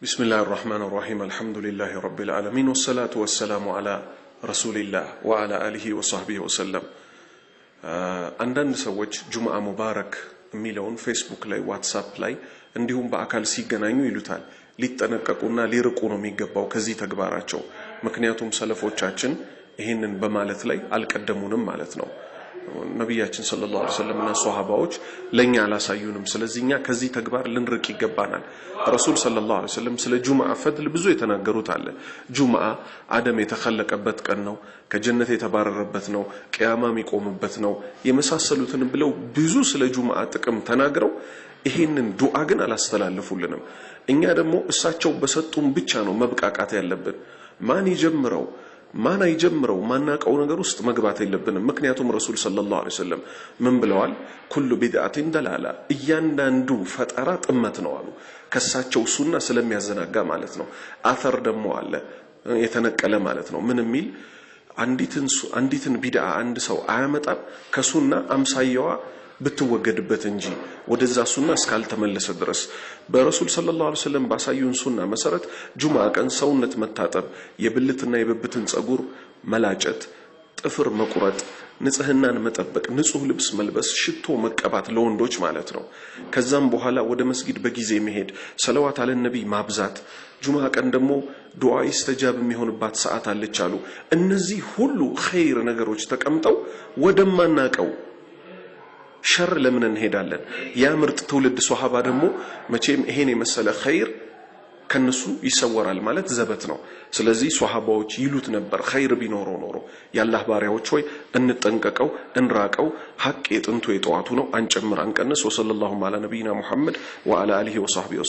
بسم الله الرحمن الرحيم الحمد لله رب العالمين والصلاة والسلام على رسول الله وعلى آله وصحبه وسلم عندنا سوّج جمعة مبارك ميلون فيسبوك لاي واتساب لاي عندهم بأكل سيجنايو يلوتال ليتنققونا ليرقونو ميقباو كزي تقباراتشو مكنياتهم سلفوچاچن ይሄንን በማለት ላይ አልቀደሙንም ማለት ነው ነብያችን ሰለላሁ ዐለይሂ ወሰለም እና ሷሃባዎች ለኛ አላሳዩንም ስለዚህኛ ከዚህ ተግባር ልንርቅ ይገባናል ረሱል ሰለላሁ ዐለይሂ ወሰለም ስለ ጁምዓ ፈድል ብዙ የተናገሩት አለ ጁምዓ አደም የተخለቀበት ቀን ነው ከጀነት የተባረረበት ነው ቂያማ የሚቆምበት ነው የመሳሰሉትን ብለው ብዙ ስለ ጁምዓ ጥቅም ተናግረው ይሄንን ዱዓ ግን አላስተላለፉልንም እኛ ደግሞ እሳቸው በሰጡን ብቻ ነው መብቃቃት ያለብን ማን ይጀምረው ማን አይጀምረው ማናቀው ነገር ውስጥ መግባት የለብንም ምክንያቱም ረሱል ሰለላሁ ዐለይሂ ወሰለም ምን ብለዋል ኩሉ ቢድዓቲን ደላላ እያንዳንዱ ፈጠራ ጥመት ነው አሉ ከሳቸው ሱና ስለሚያዘናጋ ማለት ነው አፈር ደግሞ አለ የተነቀለ ማለት ነው ምን የሚል አንዲትን ቢድዓ አንድ ሰው አያመጣም ከሱና አምሳያዋ بتوجدበት እንጂ ወደዛ ሱና እስካልተመለሰ ድረስ በረሱል ሰለላሁ ዐለይሂ ወሰለም ባሳዩን ሱና መሰረት ጁምዓ ቀን ሰውነት መታጠብ የብልትና የብብትን ጸጉር መላጨት ጥፍር መቁረጥ ንጽህናን መጠበቅ ንጹህ ልብስ መልበስ ሽቶ መቀባት ለወንዶች ማለት ነው ከዛም በኋላ ወደ መስጊድ በጊዜ መሄድ ሰለዋት አለ ነብይ ማብዛት ጁምዓ ቀን ደግሞ ዱዓ ይስተጃብ የሚሆንባት ሰዓት አለች አሉ እነዚህ ሁሉ ኸይር ነገሮች ተቀምጠው ወደማናቀው ሸር ለምን እንሄዳለን ያ ምርጥ ትውልድ ሷሃባ ደግሞ መቼም ይሄን የመሰለ ኸይር ከነሱ ይሰወራል ማለት ዘበት ነው ስለዚህ ሷሃባዎች ይሉት ነበር ኸይር ቢኖረው ኖሮ ያላህ ባሪያዎች ሆይ እንጠንቀቀው እንራቀው ሐቅ የጥንቱ የጧቱ ነው አንጨምር አንቀንስ ወሰለላሁ ዐላ ነብይና ሙሐመድ ወዐላ አሊሂ ወሰህቢሂ